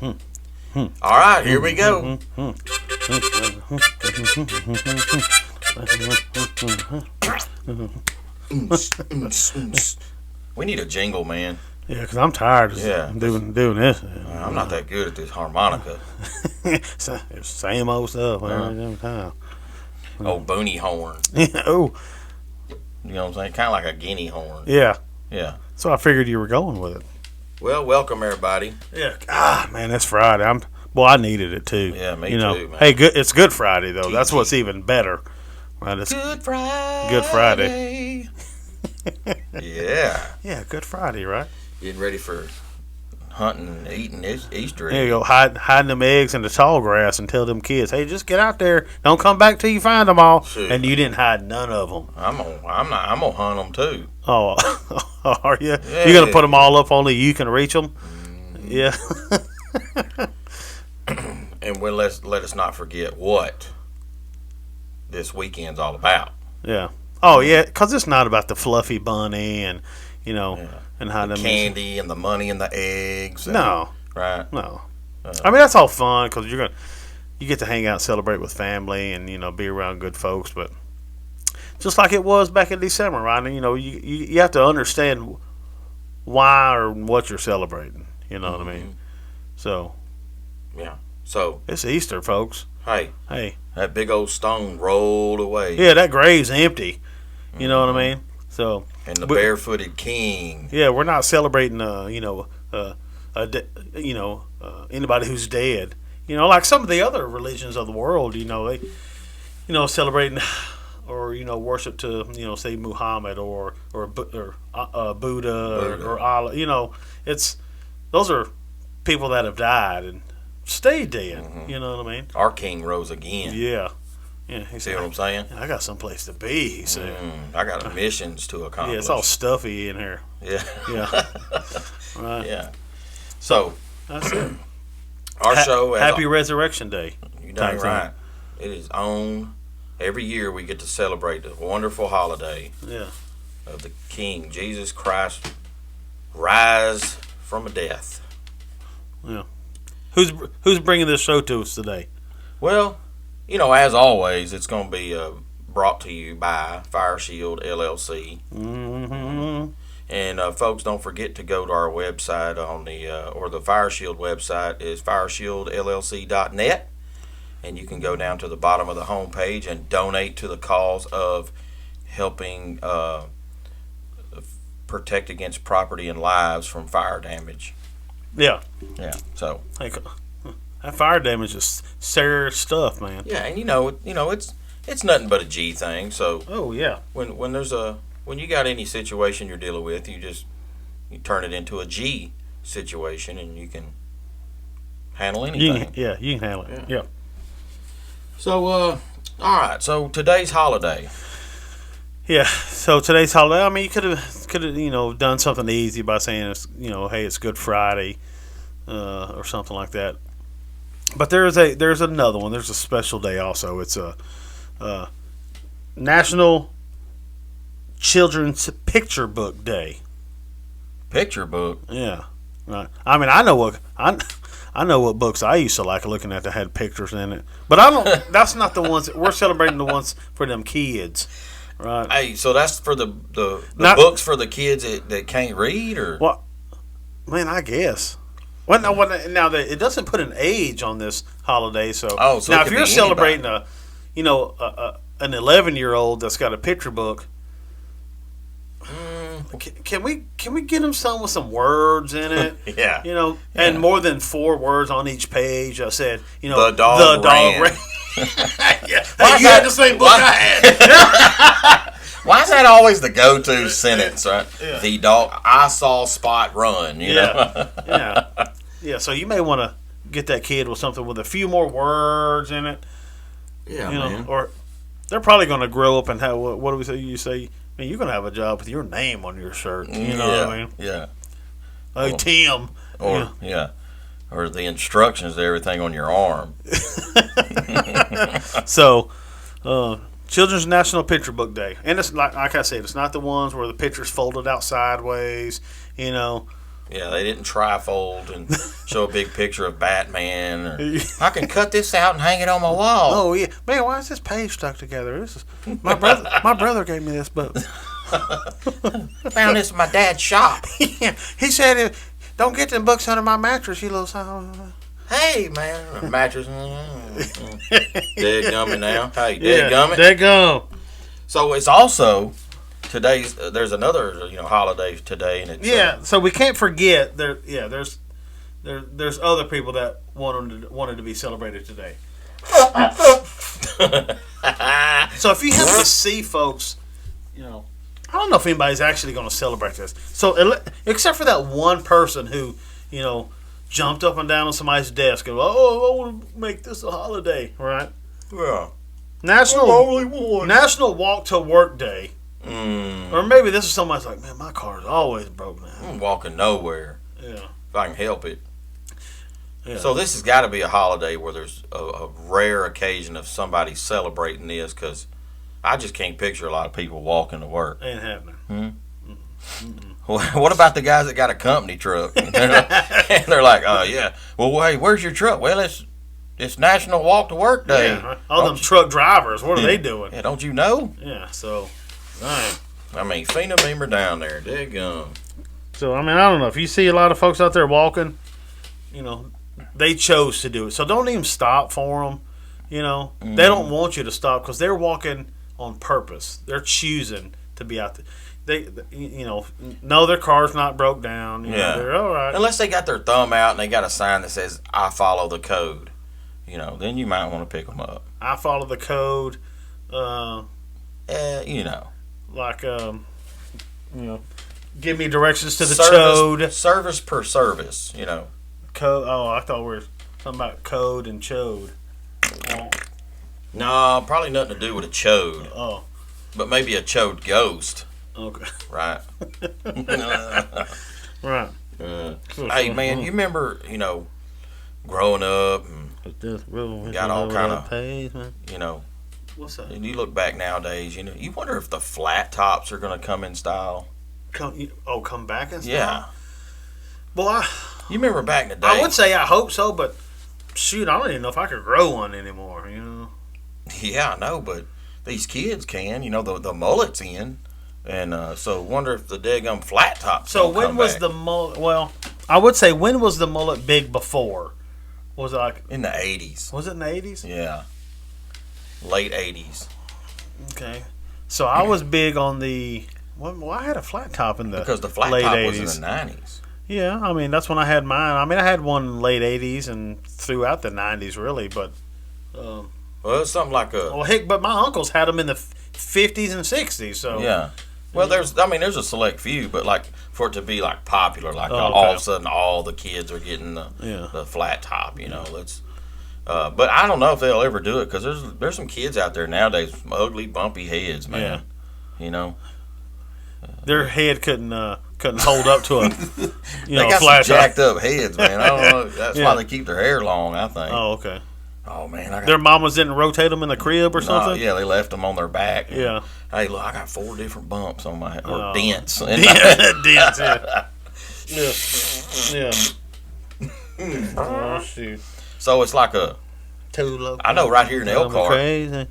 All right, here we go. We need a jingle, man. Yeah, because I'm tired of Yeah. doing this. I'm not that good at this harmonica. It's the same old stuff every time. Oh, boonie horn. Oh, You know what I'm saying? Kind of like a guinea horn. yeah. Yeah. So I figured you were going with it. Well, welcome everybody. Yeah. Ah, man, that's Friday. I needed it too. Yeah, me you know, too, man. Hey, good. It's Good Friday though. That's TG. what's even better. Right? It's Good Friday. Good Friday. Yeah. Yeah, Good Friday, right? Getting ready for hunting and eating this Easter There egg. you go, hiding them eggs in the tall grass and tell them kids, hey, just get out there. Don't come back till you find them all. Shoot. And you didn't hide none of them. I'm gonna hunt them too. Oh, are you? Yeah. You're gonna put them all up only you can reach them? Yeah. And let us not forget what this weekend's all about. Yeah. Oh yeah, because it's not about the fluffy bunny and Yeah. and how The them candy and the money and the eggs. And, No, Right. no. I mean that's all fun because you get to hang out and celebrate with family and be around good folks. But just like it was back in December, right? You have to understand why or what you're celebrating. You know what I mean? So Yeah. So, it's Easter, folks. hey, Hey, that big old stone rolled away. yeah, that grave's empty. You know what I mean? So And the we- barefooted king. yeah, we're not celebrating anybody who's dead. Like some of the other religions of the world, they celebrating or worship to say Muhammad or Buddha or Allah. Those are people that have died and stayed dead. You know what I mean? Our king rose again. Yeah. Yeah. He See said, what I'm saying? I got someplace to be. He said. I got missions to accomplish. Yeah, it's all stuffy in here. Yeah. Yeah. Right. Yeah. So, That's it. our show. Happy Resurrection Day. You done Thanks, right. It is on. Every year we get to celebrate the wonderful holiday Yeah. of the King Jesus Christ rise from a death. Who's bringing this show to us today? Well, as always, it's going to be brought to you by Fire Shield LLC. Mm-hmm. And folks, don't forget to go to our website on the Fire Shield website is fireshieldllc.net, and you can go down to the bottom of the homepage and donate to the cause of helping protect against property and lives from fire damage. Yeah. Yeah. So. Hey, that fire damage is serious stuff, man. Yeah, and it's nothing but a G thing. So Oh yeah. when you got any situation you're dealing with, you turn it into a G situation, and you can handle anything. You can handle it. Yeah. So all right. So today's holiday. Yeah. So today's holiday. I mean, you could have done something easy by saying it's hey, it's Good Friday, or something like that. But there's another one. There's a special day also. It's a National Children's Picture Book Day. Picture book. Yeah, right. I mean, I know what books I used to like looking at that had pictures in it. But I don't. That's not the ones we're celebrating. The ones for them kids, right? Hey, so that's for the books for the kids that can't read, or Well, man, I guess. Well, now it doesn't put an age on this holiday. So, Oh, so it now could if you're be celebrating an 11-year-old that's got a picture book, can we get him some with some words in it? yeah. And more than 4 words on each page. I said, The dog ran. Yeah, Why hey, is you that- had the same book why- I had. Why is that always the go-to sentence, right? Yeah. The dog, I saw Spot run, you know? Yeah. So you may want to get that kid with something with a few more words in it. Yeah, Or they're probably going to grow up and have what do we say? You say, man, you're going to have a job with your name on your shirt. You know what I mean? Yeah. Hey, Well, Tim. Or, or the instructions to everything on your arm. So, Children's National Picture Book Day, and it's like I said, it's not the ones where the picture's folded out sideways. Yeah, they didn't trifold and show a big picture of Batman. Or, I can cut this out and hang it on my wall. Oh yeah, man, why is this page stuck together? This is my brother. My brother gave me this book. Found this in my dad's shop. Yeah, he said, "Don't get them books under my mattress, you little son." Hey, man, mattress. Dead gummit now. Hey, dead gummit. Dead gum. So it's also today's. There's another holiday today, and it's Yeah, so we can't forget there. Yeah, there's other people that wanted to be celebrated today. So if you happen to see folks, I don't know if anybody's actually going to celebrate this. So except for that one person who, jumped up and down on somebody's desk and, I want to make this a holiday, right? Yeah. National Walk to Work Day. Or maybe this is somebody's like, man, my car's always broke now. I'm walking nowhere. Yeah. If I can help it. Yeah. So this has got to be a holiday where there's a rare occasion of somebody celebrating this, because I just can't picture a lot of people walking to work. Ain't happening. What about the guys that got a company truck? And they're like, oh, yeah. Well, hey, where's your truck? Well, it's National Walk to Work Day. Yeah, all them truck drivers, what are they doing? Yeah, don't you know? Yeah, so, all right. I mean, Fina Beamer down there. Daggum. So, I mean, I don't know. If you see a lot of folks out there walking, they chose to do it. So don't even stop for them. They don't want you to stop because they're walking on purpose. They're choosing to be out there. They know their car's not broke down. They're all right. Unless they got their thumb out and they got a sign that says, I follow the code. Then you might want to pick them up. I follow the code. Like, give me directions to the chode. Service per service, Code. Oh, I thought we were talking about code and chode. No, probably nothing to do with a chode. Oh. But maybe a chode ghost. Okay. Right. Right. Hey, man, you remember, growing up and got all kind of, What's that? and you look back nowadays, you wonder if the flat tops are going to come in style. Come back and stuff? Yeah. Well, You remember back in the day? I would say I hope so, but shoot, I don't even know if I could grow one anymore, Yeah, I know, but these kids can. The mullet's in. And so wonder if the daggum flat tops. So when was the mullet? Well, I would say when was the mullet big before? Was it like in the 80s? Was it in the 80s? Yeah, late 80s. Okay, so I was big on the. Well, I had a flat top in the because the flat late top 80s. was in the 90s. Yeah, I mean that's when I had mine. I mean I had one in the late 80s and throughout the 90s really, but. Well, it's something like a. Well, heck, but my uncles had them in the 50s and 60s. So yeah. Well, there's a select few, but like for it to be like popular, like okay. all of a sudden all the kids are getting the flat top, let's. But I don't know if they'll ever do it because there's some kids out there nowadays with some ugly bumpy heads, man. Yeah. Their head couldn't hold up to a they got flat some top. jacked up heads, man. I don't know. That's why they keep their hair long, I think. Oh, okay. Oh man, their mamas didn't rotate them in the crib or something. Yeah, they left them on their back. Yeah. Hey, look, I got 4 different bumps on my dents. Dents. Yeah. Oh shoot. So it's like a. I know right here in Elkhart. Crazy.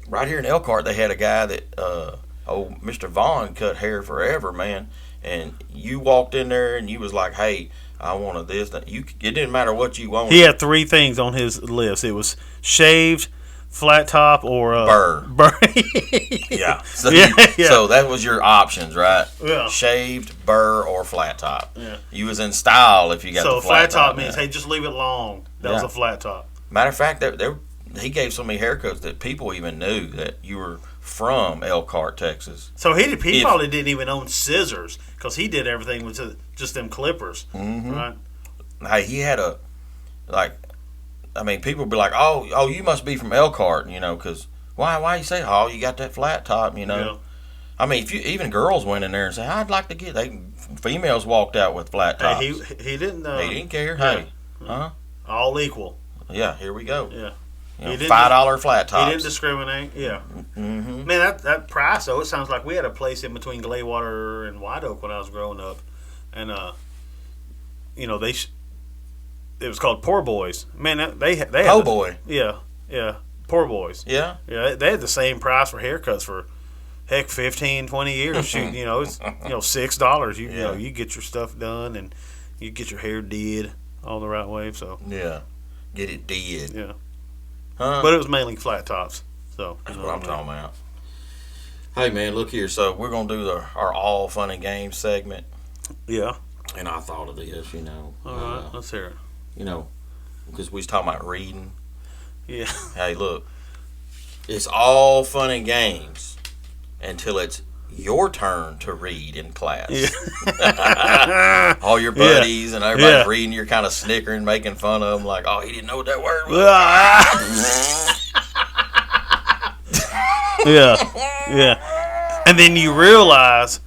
Right here in Elkhart, they had a guy that Mr. Vaughn cut hair forever, man. And you walked in there and you was like, hey, I wanted this. It didn't matter what you wanted. He had 3 things on his list. It was shaved, flat top, or burr. Yeah. So, so that was your options, right? Yeah. Shaved, burr, or flat top. Yeah. You was in style if you got the flat top. So flat top means, hey, just leave it long. That was a flat top. Matter of fact, he gave so many haircuts that people even knew that you were from Elkhart, Texas. So he probably didn't even own scissors because he did everything with just them clippers, right? Hey, he had people be like, oh, you must be from Elkhart, because why you say, oh, you got that flat top, Yeah. I mean, even girls went in there and said, I'd like to get. Females walked out with flat tops. He didn't. He didn't care. Yeah. Hey, huh? All equal. Yeah, here we go. Yeah. You know, He didn't $5 flat He tops. didn't discriminate. Yeah. Mm-hmm. Man, that price though, it sounds like we had a place in between Glaywater and White Oak when I was growing up, and you know it was called Poor Boys. Man, they had Po' boy. yeah, Poor Boys. Yeah. Yeah, they had the same price for haircuts for heck 15, 20 years. Shoot, you know, it's $6. You know, you get your stuff done and you get your hair did all the right way. So Yeah. Get it did. yeah, Huh? but it was mainly flat tops. So That's what I'm talking about. Hey man, look here. So we're gonna do our all fun and games segment, Yeah. and I thought of this. All right, let's hear it. Because we was talking about reading. Yeah. Hey, look, it's all fun and games until it's your turn to read in class. Yeah. All your buddies and everybody's Yeah. reading, you're kind of snickering, making fun of them, like, oh, he didn't know what that word was. Yeah. Yeah. And then you realize,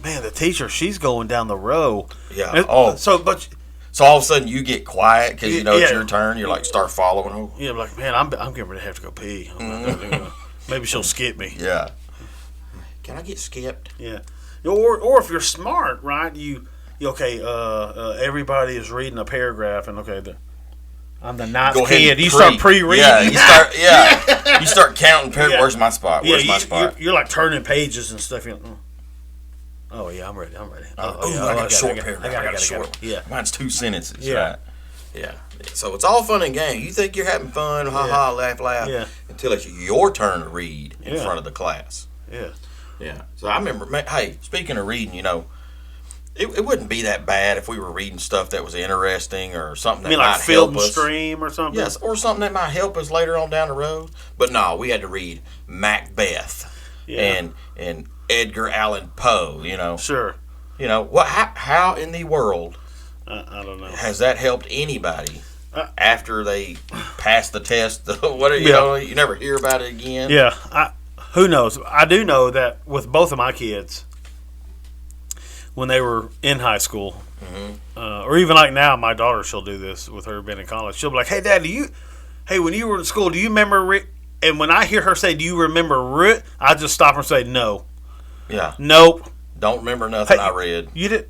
man, the teacher, she's going down the row. Yeah. And- Oh, So, but so all of a sudden you get quiet because you know it's Yeah. your turn. You're like, start following. Oh, yeah, I'm like, man, I'm getting ready to have to go pee. Maybe she'll skip me. yeah. Can I get skipped? Yeah. Or if you're smart, right? Everybody is reading a paragraph, and I'm the ninth Go ahead kid. and You start pre-reading. Yeah, you start. Yeah, you start counting. Yeah. Where's my spot? Where's my spot? You're like turning pages and stuff. You're like, oh yeah, I'm ready. Oh, I got a short paragraph. I got a short. Yeah. Mine's 2 sentences. Yeah. Right. Yeah. So it's all fun and games. You think you're having fun, ha ha, laugh, laugh, Yeah. until it's your turn to read in Yeah. front of the class. Yeah. Yeah. So I remember, hey, speaking of reading, it wouldn't be that bad if we were reading stuff that was interesting or something I that mean, might like Field help and us. Stream or something. Yes, or something that might help us later on down the road. But no, we had to read Macbeth Yeah. and Edgar Allan Poe. Sure. What? How in the world I don't know. has that helped anybody after they pass the test? Yeah. You never hear about it again. Yeah. Who knows? I do know that with both of my kids, when they were in high school, or even like now, my daughter, she'll do this with her being in college. She'll be like, "Hey, Dad, when you were in school, do you remember?" And when I hear her say, "Do you remember?" I just stop her and say, "No, Yeah. nope." Don't remember nothing Hey, I read. You did?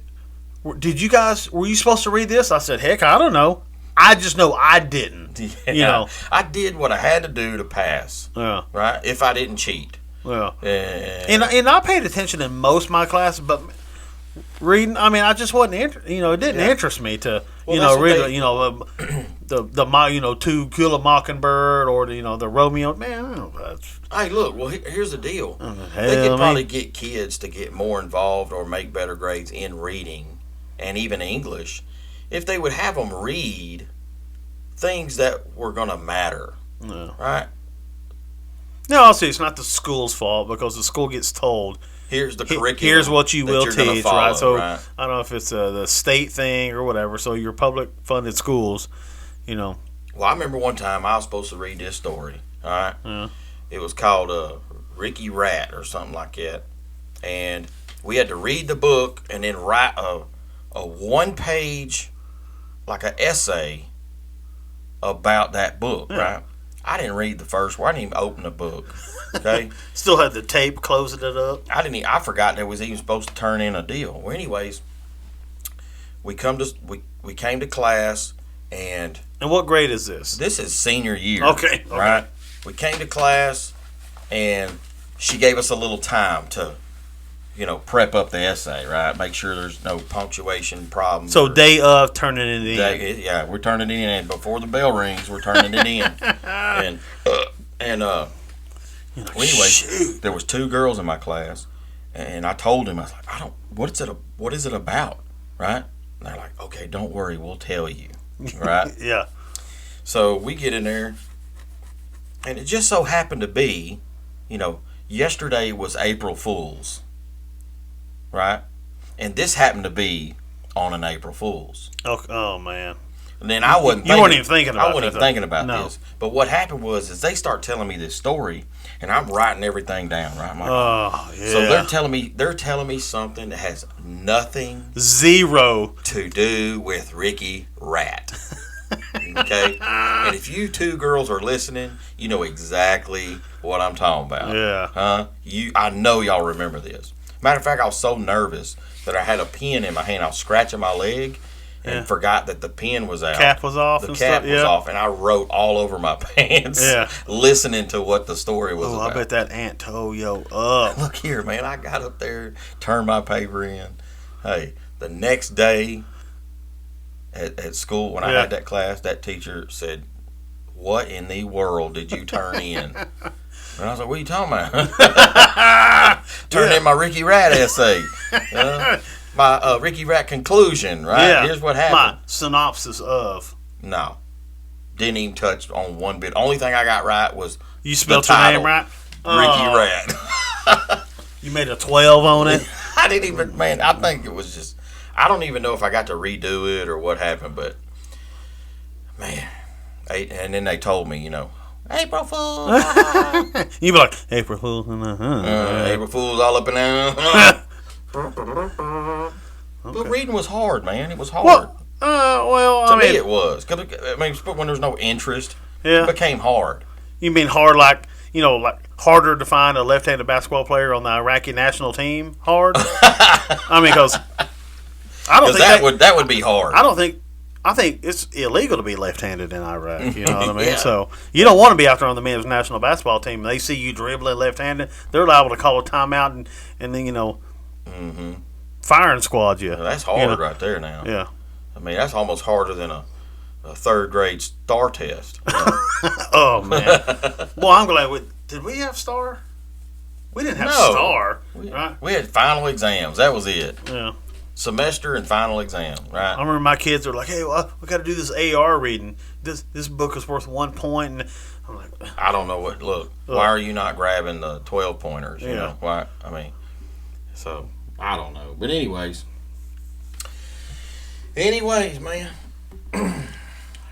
Did you guys? Were you supposed to read this? I said, "Heck, I don't know. I just know I didn't." Yeah. I did what I had to do to pass. Yeah. Right. If I didn't cheat. Well. And And I paid attention in most of my classes, but reading, I mean, I just wasn't it didn't interest me to Well, that's what read the To Kill a Mockingbird or the Romeo. Man, I don't know, that's hey, look. Well, here's the deal. They hell, could probably man. get kids to get more involved or make better grades in reading and even English if they would have them read things that were going to matter. No. Right. No, I'll see. It's not the school's fault because the school gets told, Here's the curriculum. here's what you that will you're gonna teach, follow, right? So right? I don't know if it's the state thing or whatever. So your public funded schools, Well, I remember one time I was supposed to read this story. All right. Yeah. It was called Ricky Rat or something like that, and we had to read the book and then write a 1-page, like an essay about that book. Yeah. Right. I didn't read the first word. I didn't even open the book. Okay. Still had the tape closing it up. I forgot there was even supposed to turn in a deal. Well, anyways, we came to class, and And what grade is this? this is senior year. Okay. Right. We came to class, and she gave us a little time to, prep up the essay. Right. Make sure there's no punctuation problems. So or- day of turning it in. yeah, we're turning it in, and before the bell rings, we're turning it in. Well, anyway, there was 2 girls in my class, and I told him, I was like, what is it about, right? And they're like, okay, don't worry, we'll tell you, right? Yeah. So we get in there, and it just so happened to be, yesterday was April Fool's, right? And this happened to be on an April Fool's. Oh man. And then I wasn't. You weren't even thinking about I wasn't that, even though. thinking about No. this. But what happened was they start telling me this story, and I'm writing everything down. Right, Mike? Oh yeah. So they're telling me something that has nothing Zero. to do with Ricky Rat. Okay, and if you two girls are listening, you know exactly what I'm talking about. Yeah. Huh? I know y'all remember this. Matter of fact, I was so nervous that I had a pen in my hand. I was scratching my leg and forgot that the pen was out. Cap was off. The and cap stuff. was off, and I wrote all over my pants. Yeah. Listening to what the story was Oh, about. I bet that ant towed yo up. Look here, man. I got up there, turned my paper in. Hey, the next day at school, when I had that class, that teacher said, "What in the world did you turn in?" And I was like, "What are you talking about?" Turned in my Ricky Rat essay. My Ricky Rat conclusion, right? Yeah. Here's what happened. My synopsis of. No. Didn't even touch on one bit. Only thing I got right was You spelled the your title, name right? Ricky Rat. You made a 12 on it? I didn't even, man, I think it was just, I don't even know if I got to redo it or what happened, but, man. And then they told me, April Fool. You be like, April Fool. April Fool's all up and down. But reading was hard, man. It was hard. I Me, mean, it was. 'Cause when there's no interest, yeah. it became hard. You mean hard like, like harder to find a left-handed basketball player on the Iraqi national team? Hard? I mean, because I don't think that would be hard. I think it's illegal to be left-handed in Iraq. You know what I mean? Yeah. So you don't want to be out there on the men's national basketball team. They see you dribbling left-handed, they're liable to call a timeout and then firing squad you. That's hard right there now. Yeah. I mean, that's almost harder than a third grade STAR test. Oh man. Well, I'm glad did we have STAR? We didn't have No. STAR, right? We had final exams. That was it. Yeah. Semester and final exam, right? I remember my kids were like, "Hey, we got to do this AR reading. This book is worth 1 point." And I'm like, I don't know what. Look, why are you not grabbing the 12 pointers? You Yeah. know why? I mean, so I don't know. But anyways, man.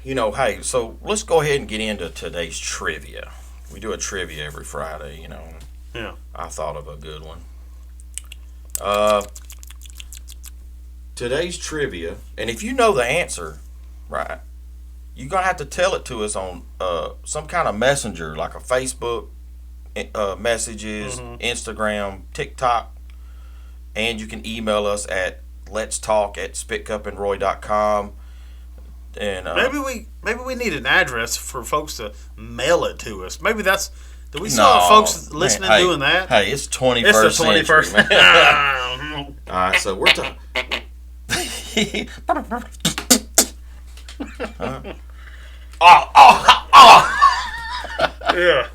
Hey, so let's go ahead and get into today's trivia. We do a trivia every Friday. yeah. I thought of a good one. Today's trivia, and if you know the answer, right, you're going to have to tell it to us on some kind of messenger, like a Facebook messages, Instagram, TikTok, and you can email us at letstalk@spitcupandroy.com. And Maybe we need an address for folks to mail it to us. Maybe that's. Do we still No, have folks man, listening hey, doing that? Hey, it's 21st It's the 21st. century, man. All right, so we're talking. Yeah.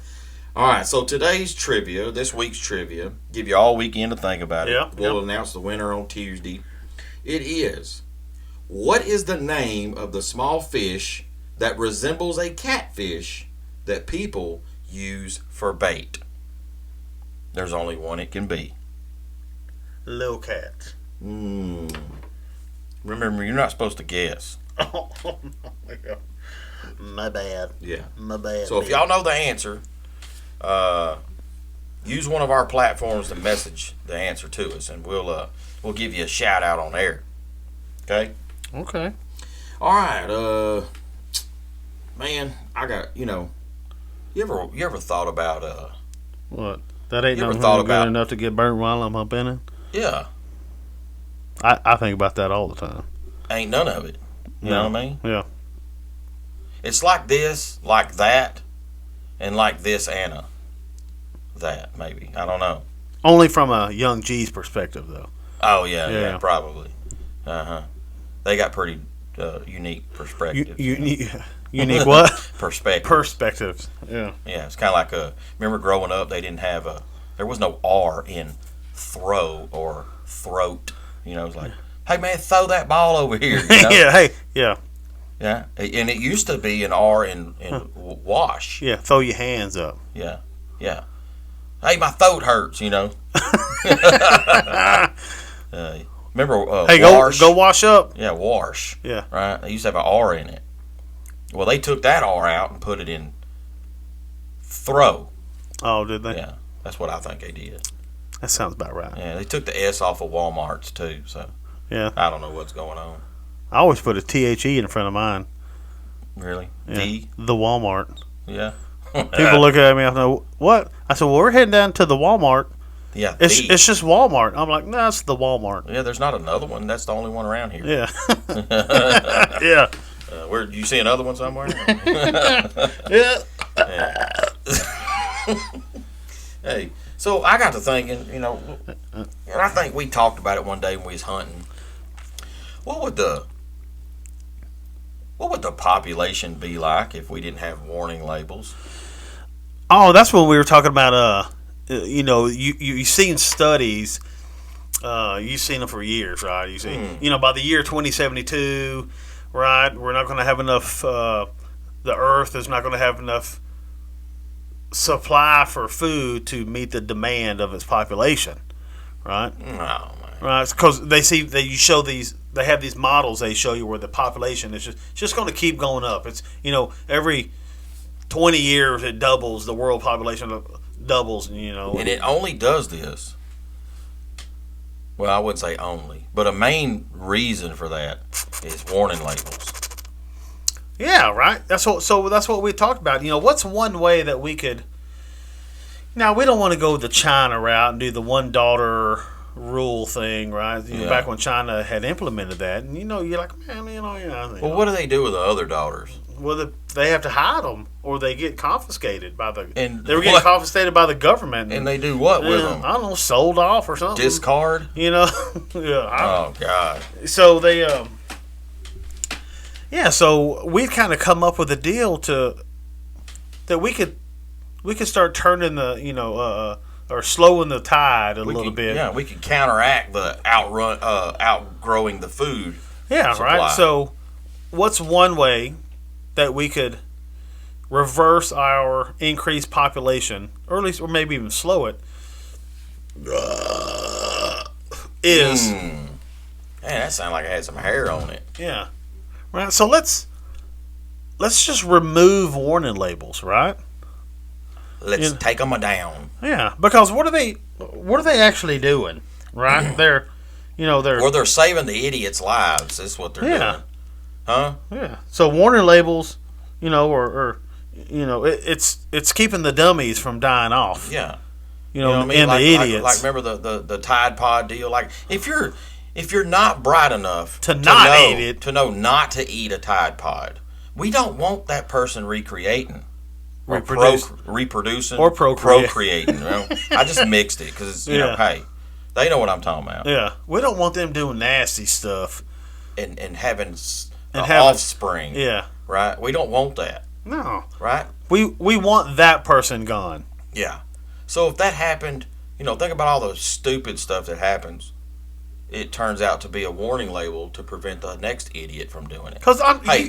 All right, so today's trivia, this week's trivia, give you all weekend to think about it. Yeah, We'll announce the winner on Tuesday. It is, what is the name of the small fish that resembles a catfish that people use for bait? There's only one it can be. Little cat. Remember, you're not supposed to guess. Oh, my bad. Yeah. My bad. So if y'all know the answer, use one of our platforms to message the answer to us, and we'll give you a shout out on air. Okay. Okay. All right. Man, I got you ever thought about What? That ain't You ever no thought good about- enough to get burnt while I'm up in it. yeah, I think about that all the time. ain't none of it. You know what I mean? Yeah. It's like this, like that, and like this and that. Maybe I don't know. Only from a young G's perspective, though. Oh yeah, Yeah. probably. They got pretty unique perspectives. Unique what? Perspective. Perspectives. Yeah. Yeah, it's kind of like remember growing up, they didn't have there was no R in throw or throat. It's like, hey man, throw that ball over here. Yeah. Hey. Yeah. Yeah. And it used to be an R in wash. Yeah. Throw your hands up. Yeah. Yeah. Hey, my throat hurts, Remember Hey, wash? go wash up. Yeah, wash. Yeah. Right? They used to have an R in it. Well, they took that R out and put it in throw. Oh, did they? Yeah. That's what I think they did. That sounds about right. Yeah, they took the S off of Walmart's too, so Yeah. I don't know what's going on. I always put a THE in front of mine. Really? Yeah. The Walmart. Yeah. People look at me. I know what I said. Well, we're heading down to the Walmart. Yeah. It's just Walmart. I'm like, no, it's the Walmart. Yeah. There's not another one. That's the only one around here. Yeah. Yeah. Where you see another one somewhere? Yeah. Hey, so I got to thinking, and I think we talked about it one day when we was hunting. What would the population be like if we didn't have warning labels? Oh, that's when we were talking about. You've seen studies. You've seen them for years, right? You see, by the year 2072, right? We're not going to have enough. The Earth is not going to have enough supply for food to meet the demand of its population, right? Oh man. Right, because they have these models they show you where the population is just going to keep going up. It's every 20 years it doubles, the world population doubles, and And it only does this. Well, I wouldn't say only, but a main reason for that is warning labels. Yeah, right. That's what we talked about. What's one way that we could? Now we don't want to go the China route and do the one daughter rule thing, right? Back when China had implemented that, and you're like, man, Well, what do they do with the other daughters? Well, they have to hide them, or they get confiscated by the. And they were getting confiscated by the government, and they do what with them? I don't know, sold off or something. Discard? Yeah. Oh God. So they, so we've kind of come up with a deal that we could start turning the or slowing the tide a little bit. Yeah, we could counteract the outgrowing the food. Yeah, supply. right. So, what's one way that we could reverse our increased population, or maybe even slow it? Is Man, that sounded like it had some hair on it. Yeah, right. So let's just remove warning labels, right? Let's take them down. Yeah, because what are they actually doing? Right? They're Or they're saving the idiots' lives. That's what they're doing. Huh? Yeah. So warning labels, it's keeping the dummies from dying off. Yeah. And the idiots. Like remember the Tide Pod deal? Like if you're not bright enough to know not to eat a Tide Pod, we don't want that person recreating. Reproducing or procreating. I just mixed it because hey, they know what I'm talking about. Yeah, we don't want them doing nasty stuff and having offspring. Yeah, right. We don't want that. No, right. We want that person gone. Yeah. So if that happened, think about all the stupid stuff that happens. It turns out to be a warning label to prevent the next idiot from doing it.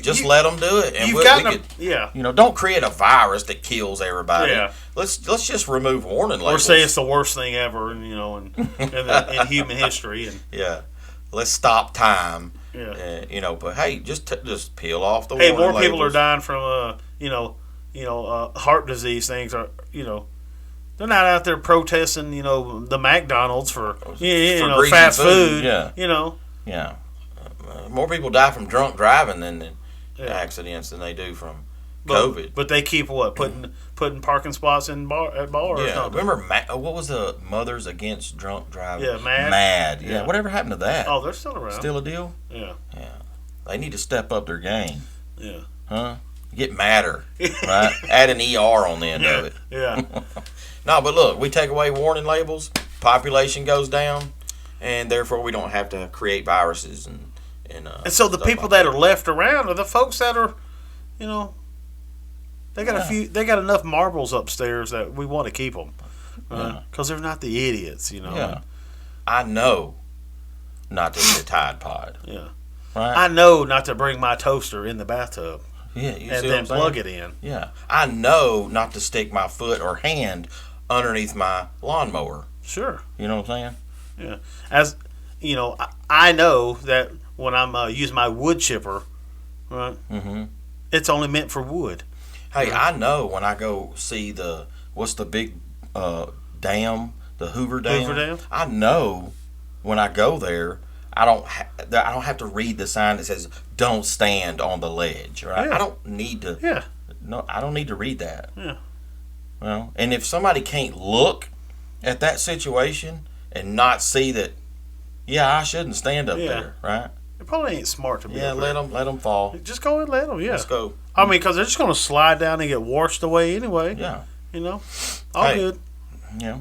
Just let them do it, and don't create a virus that kills everybody. Yeah. Let's just remove warning labels. Or say it's the worst thing ever, in human history. And yeah, let's stop time. Yeah. But hey, just peel off the. Hey, warning more people labels. are dying from heart disease things They're not out there protesting, the McDonald's for fast food. Yeah. Yeah. More people die from drunk driving than accidents than they do from COVID. But they keep putting parking spots at bars. Yeah. Remember what was the Mothers Against Drunk Driving? Yeah, MAD. MAD. Yeah. Whatever happened to that? Oh, they're still around. Still a deal? Yeah. Yeah. They need to step up their game. Yeah. Huh? Get madder. Right? Add an ER on the end of it. Yeah. No, but look, we take away warning labels, population goes down, and therefore we don't have to create viruses and so the people that are left around are the folks that are, they got enough marbles upstairs that we want to keep them, because they're not the idiots, Yeah, I know not to eat a Tide Pod. Yeah, right. I know not to bring my toaster in the bathtub. Yeah, and then plug it in. Yeah, I know not to stick my foot or hand underneath my lawnmower. Sure. You know what I'm saying? Yeah. As I know that when I'm using my wood chipper, right? Mm-hmm. It's only meant for wood. Hey, I know when I go see what's the big dam, the Hoover Dam. Hoover Dam. I know when I go there, I don't have to read the sign that says "Don't stand on the ledge." Right? Yeah. I don't need to. Yeah. No, I don't need to read that. Yeah. Well, and if somebody can't look at that situation and not see that, yeah, I shouldn't stand up Yeah. there, right? It probably ain't smart to be. Yeah, up let there. them fall. Just go and let them. Yeah. Let's go. I mean, because they're just going to slide down and get washed away anyway. Yeah. You know, all Hey. good. Yeah.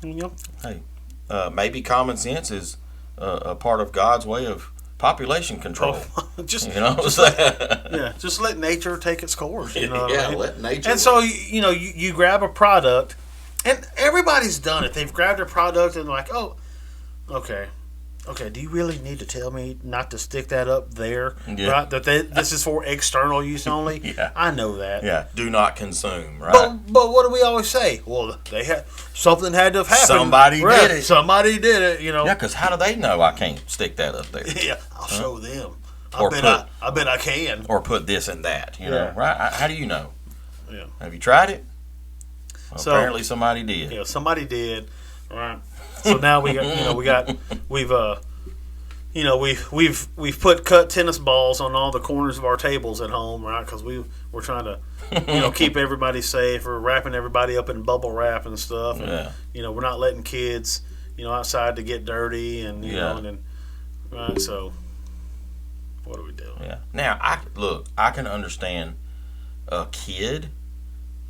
You know. Maybe common sense is a part of God's way of population control. just You know what I'm just let, saying? yeah, just let nature take its course. You know what Yeah, I mean? let nature. And so you grab a product, and everybody's done it. They've grabbed a product and like, oh, okay. Do you really need to tell me not to stick that up there? Yeah. Right? This is for external use only. Yeah. I know that. Yeah, do not consume, right? But what do we always say? Well, something had to have happened. Somebody did it. Somebody did it. You know. Yeah, because how do they know I can't stick that up there? Yeah, I'll show them. Or I bet I can. Or put this and that, you know, Yeah. right? How do you know? Yeah. Have you tried it? Well, So- apparently somebody did. Yeah, somebody did. Right. So now we've put cut tennis balls on all the corners of our tables at home, right? Because we're trying to keep everybody safe. We're wrapping everybody up in bubble wrap and stuff. And, Yeah. we're not letting kids outside to get dirty and Yeah. and then right. So what are we doing? Yeah. Now, I can understand a kid,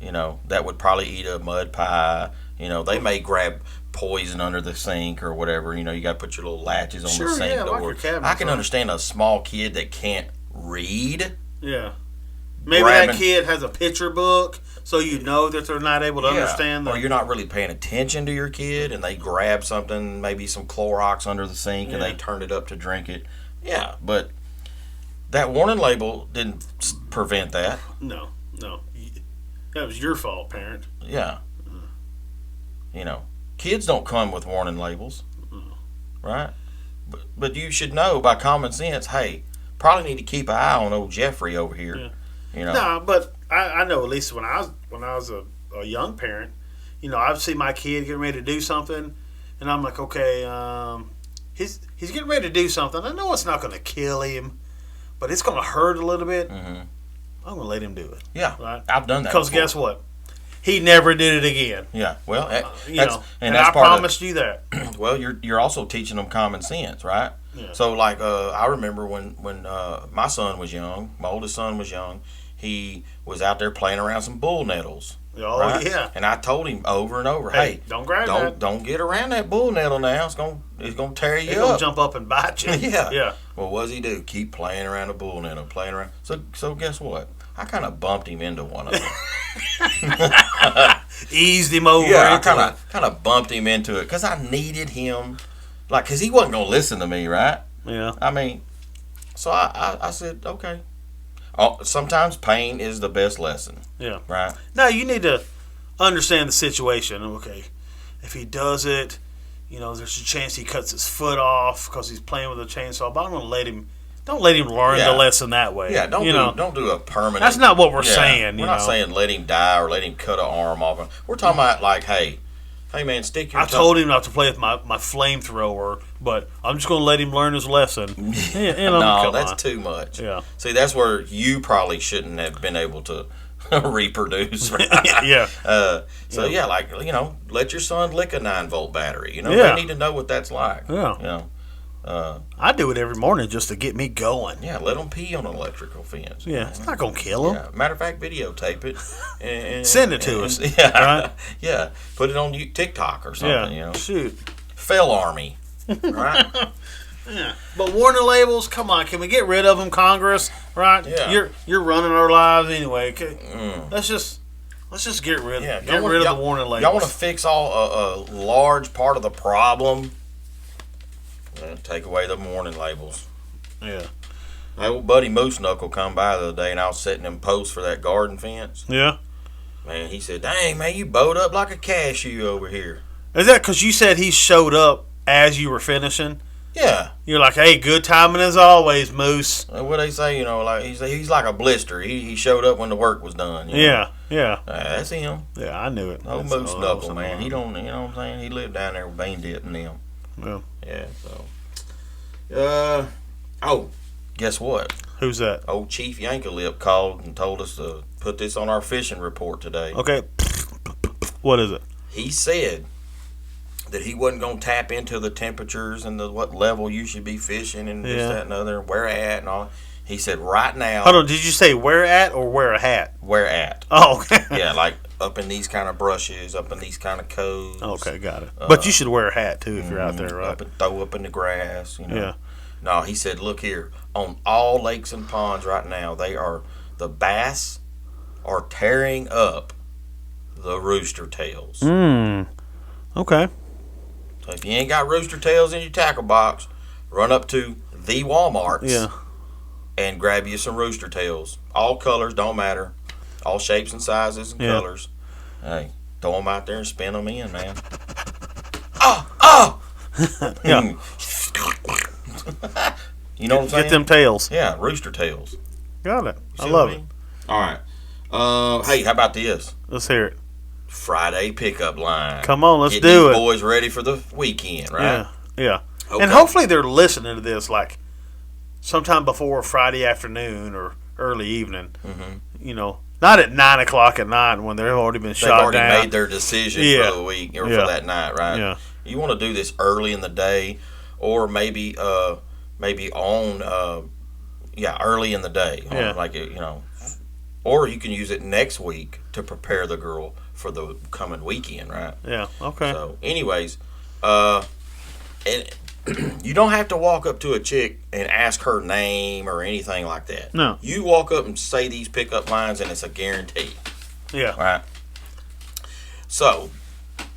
that would probably eat a mud pie. They may grab poison under the sink or whatever. You got to put your little latches on Sure, the sink yeah, lock door. your cabinets I can up. understand a small kid that can't read. Yeah. Maybe Grabbing- that kid has a picture book, so you know that they're not able to understand Or that. you're not really paying attention to your kid and they grab something, maybe some Clorox under the sink, and Yeah. they turn it up to drink it. Yeah, but that warning label didn't prevent that. No. That was your fault, parent. Yeah. Kids don't come with warning labels, right? But you should know by common sense, hey, probably need to keep an eye on old Jeffrey over here. Yeah. No, but I know at least when I was a young parent, I'd see my kid getting ready to do something, and I'm like, okay, he's getting ready to do something. I know it's not going to kill him, but it's going to hurt a little bit. Mm-hmm. I'm going to let him do it. Yeah, right? I've done that. Because before. guess what? He never did it again. Yeah, well, And that's I part promised you that. Well, you're also teaching them common sense, right? Yeah. So, like, I remember when my son was young, my oldest son was young, he was out there playing around some bull nettles. Oh, right? yeah. And I told him over and over, Hey, hey, don't grab that. don't get around that bull nettle now. It's gonna tear you He's going up. to jump up and bite you. Yeah. Yeah. Well, what does he do? Keep playing around the bull nettle, playing around. So guess what? I kind of bumped him into one of them. Eased him over. Yeah, I into it. kind of bumped him into it because I needed him, because he wasn't gonna listen to me, right? Yeah. I mean, so I said, okay. Sometimes pain is the best lesson, Yeah. right? Now you need to understand the situation. Okay, if he does it, there's a chance he cuts his foot off because he's playing with a chainsaw. But I'm gonna don't let him learn Yeah. the lesson that way. Yeah, don't do a permanent. That's not what we're Yeah, saying. We're not saying let him die or let him cut an arm off. We're talking about like, hey man, stick your. I told him not to play with my flamethrower, but I'm just gonna let him learn his lesson. Yeah, No, come that's on. too much. Yeah. See, that's where you probably shouldn't have been able to reproduce. Right? Yeah. Let your son lick a 9-volt battery. Yeah. They need to know what that's like. Yeah. I do it every morning just to get me going. Yeah, let them pee on an electrical fence. Yeah, it's not gonna kill him. Yeah. Matter of fact, videotape it and Send it to us. Yeah, Right? yeah. Put it on TikTok or something. Yeah. Shoot. Fell Army, right? Yeah. But warning labels, come on, can we get rid of them, Congress? Right? Yeah. You're running our lives anyway. Let's just get rid Yeah, of the warning labels. Y'all want to fix a large part of the problem? Take away the warning labels. Yeah. My old buddy Moose Knuckle come by the other day, and I was setting them posts for that garden fence. Yeah. Man, he said, "Dang, man, you bowed up like a cashew over here." Is that because you said he showed up as you were finishing? Yeah. You're like, hey, good timing as always, Moose. What they say, like he's like a blister. He showed up when the work was done. Yeah. Yeah. That's him. Yeah, I knew it. Old That's Moose all- Knuckle, all- man. He don't, you know what I'm saying? He lived down there with Bean Dip and them. Yeah. Yeah, so. Oh, guess what? Who's that? Old Chief Yankalip called and told us to put this on our fishing report today. Okay. What is it? He said that he wasn't going to tap into the temperatures and the what level you should be fishing and this, that, and other, where at and all. He said right now. Hold on. Did you say where at or wear a hat? Where at? Oh, okay. Yeah, like up in these kind of brushes, up in these kind of coves. Okay, got it. But you should wear a hat too if you're out there, right? Up and throw up in the grass, you know. Yeah. No, he said, look here, on all lakes and ponds right now, the bass are tearing up the rooster tails. Okay. So if you ain't got rooster tails in your tackle box, run up to the Walmarts Yeah. and grab you some rooster tails. All colors, don't matter. All shapes and sizes and colors. Hey, throw them out there and spin them in, man. Yeah. You know what I'm saying? Get them tails. Yeah, rooster tails. Got it. See I what love it. mean? All right. Hey, how about this? Let's hear it. Friday pickup line. Come on, let's Get do these it. boys ready for the weekend, right? Yeah. Yeah. Okay. And hopefully they're listening to this like sometime before Friday afternoon or early evening. You know, not at 9 o'clock at night when they've already been They've shot already down. made their decision Yeah. for the week or Yeah. for that night, right? Yeah. You want to do this early in the day, or maybe on early in the day, Yeah. like or you can use it next week to prepare the girl for the coming weekend, right? Yeah. Okay. So, anyways, and you don't have to walk up to a chick and ask her name or anything like that. No. You walk up and say these pickup lines, and it's a guarantee, Yeah. right? So,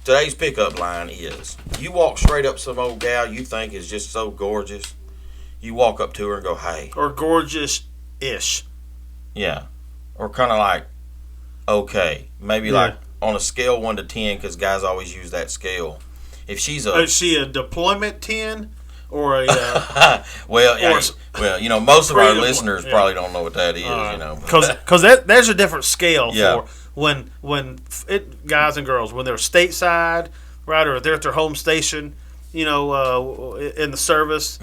today's pickup line is: you walk straight up some old gal you think is just so gorgeous. You walk up to her and go, "Hey," Or gorgeous-ish. yeah, or kind of like, "Okay," maybe Yeah. like on a scale 1 to 10, because guys always use that scale. If she's a Is she a deployment 10 or a well, yeah, Or- well, most of our Creative one, listeners yeah. probably don't know what that is, because there's a different scale Yeah. for when guys and girls when they're stateside, right, or they're at their home station, in the service,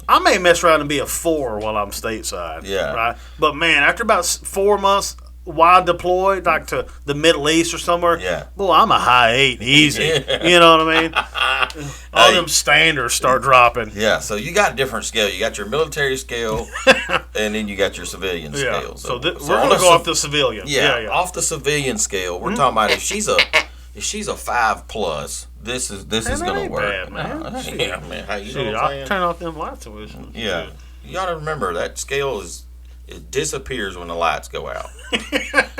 I may mess around and be a 4 while I'm stateside, Yeah. right. But man, after about 4 months wide deployed, like to the Middle East or somewhere, Yeah. boy, I'm a high 8 easy. Yeah. You know what I mean? All them standards start dropping. Yeah, so you got a different scale. You got your military scale, and then you got your civilian Yeah. scale. So, we're on gonna a go off the civilian. yeah, off the civilian scale. We're talking about if she's a 5+, this is that gonna ain't work. bad, man. No, Shit. yeah, man. Hey, you Dude, know what I'm I'll saying? turn off them lights and wish. Yeah, you got to remember that scale it disappears when the lights go out.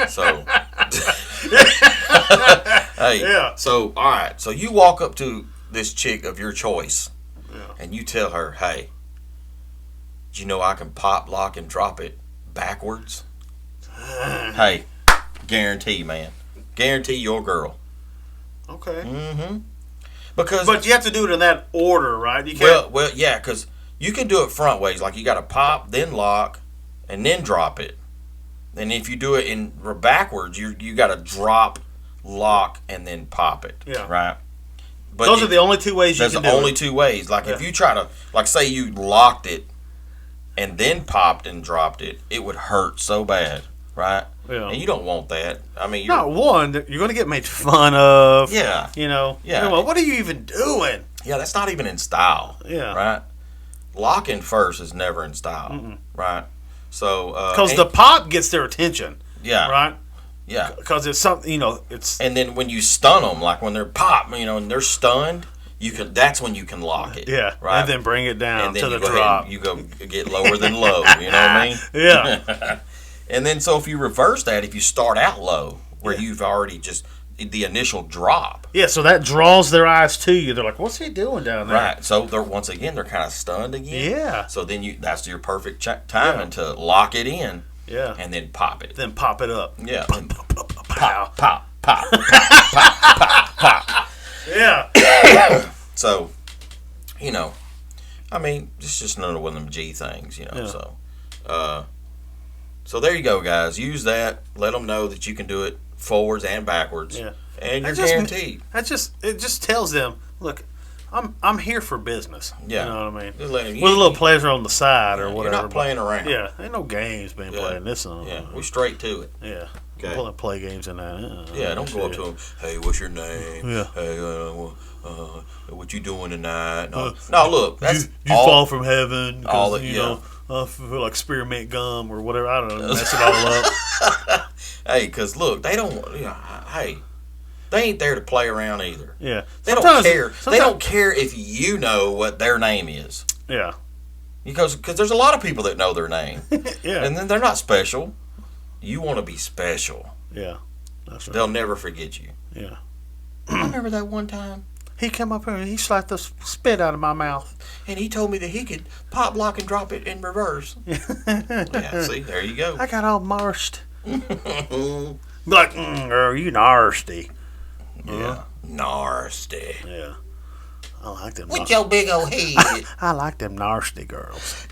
So, hey, Yeah. So all right, so you walk up to this chick of your choice, Yeah. and you tell her, "Hey, do you know I can pop, lock, and drop it backwards?" Hey, guarantee, man, guarantee your girl. Okay. Mm-hmm. Because But you have to do it in that order, right? You can't. well, yeah, because you can do it front ways. Like you got to pop, then lock, and then drop it. And if you do it in backwards, you got to drop, lock, and then pop it. Yeah. Right. But those are the only two ways you There's can do only it. 2 ways. Like if Yeah. you try to, like say you locked it, and then popped and dropped it, it would hurt so bad, right? Yeah. And you don't want that. I mean, you're, Not one, you're going to get made fun of. yeah, Yeah. Yeah. Well, what are you even doing? yeah, that's not even in style. Yeah. Right. Locking first is never in style. Right. So Because the pop gets their attention, yeah, right? yeah. Because it's something, it's. And then when you stun them, like when they're pop, and they're stunned, you can. That's when you can lock it. Yeah. Right. And then bring it down And then to you the go drop. ahead and you go get lower than low. You know what I mean? Yeah. And then so if you reverse that, if you start out low, where you've already just the initial drop. Yeah, so that draws their eyes to you. They're like, what's he doing down there? Right. So they're they're kind of stunned again. Yeah. So then that's your perfect timing to lock it in Yeah. and then pop it. Then pop it up. Yeah. Pow. Pop, pop. Yeah. So, I mean, it's just another one of them G things, Yeah. So there you go, guys. Use that. Let them know that you can do it forwards and backwards. Yeah. And you're That just- guaranteed. It just tells them, look, I'm here for business. Yeah. You know what I mean? Just let him, With a little pleasure on the side or you're whatever. not playing around. Yeah, ain't no games being played in this one. Yeah, we straight to it. Yeah. Okay. Play games in that. Yeah, don't go up to him. Hey, what's your name? Yeah. Hey, what you doing tonight? No, look, that's you all. fall from heaven. 'Cause, all that- you yeah. know, I feel like spearmint gum or whatever. I don't know. Mess it all up. Hey, because look, they don't. Hey, they ain't there to play around either. Yeah. They don't care. They don't care if you know what their name is. Yeah. Because there's a lot of people that know their name, Yeah. and then they're not special. You want to be special. Yeah. That's right. They'll never forget you. Yeah. I remember that one time, He came up here and he slapped the spit out of my mouth. and he told me that he could pop, lock, and drop it in reverse. Yeah, see, there you go. I got all marshed. Be like, girl, you nasty. Yeah, nasty. Yeah. I like them. With your big old head. I like them nasty girls.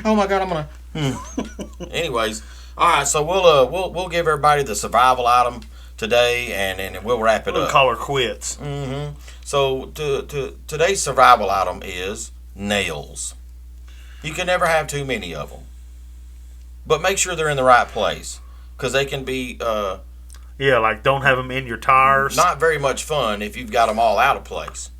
Oh my God, I'm gonna. Anyways, all right. So we'll give everybody the survival item today, and then we'll wrap it We'll up. call her quits. So today's survival item is nails. You can never have too many of them, but make sure they're in the right place, because they can be Yeah, like don't have them in your tires. not very much fun if you've got them all out of place.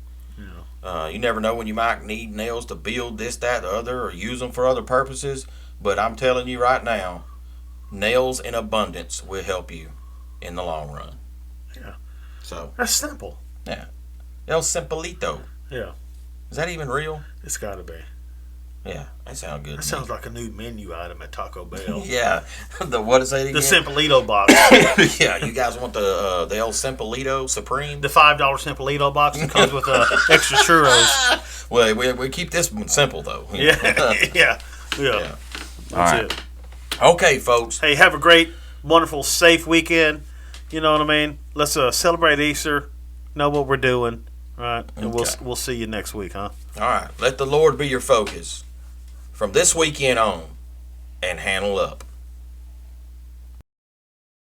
You never know when you might need nails to build this, that, the other, or use them for other purposes. But I'm telling you right now, nails in abundance will help you in the long run. Yeah. So, That's simple. yeah. El Simplito. Yeah. Is that even real? It's got to be. Yeah, that sounds good. That to sounds like a new menu item at Taco Bell. me. Yeah. What is it again? The Simplito box. Yeah, you guys want the El Simplito Supreme? The $5 Simplito box that comes with extra churros. Well, we keep this one simple, though. Yeah. Yeah. Yeah. Yeah. That's All right. it. Okay, folks. Hey, have a great, wonderful, safe weekend. You know what I mean? Let's celebrate Easter. Know what we're doing. All right. And Okay. we'll see you next week, huh? All right. Let the Lord be your focus from this weekend on, and handle up.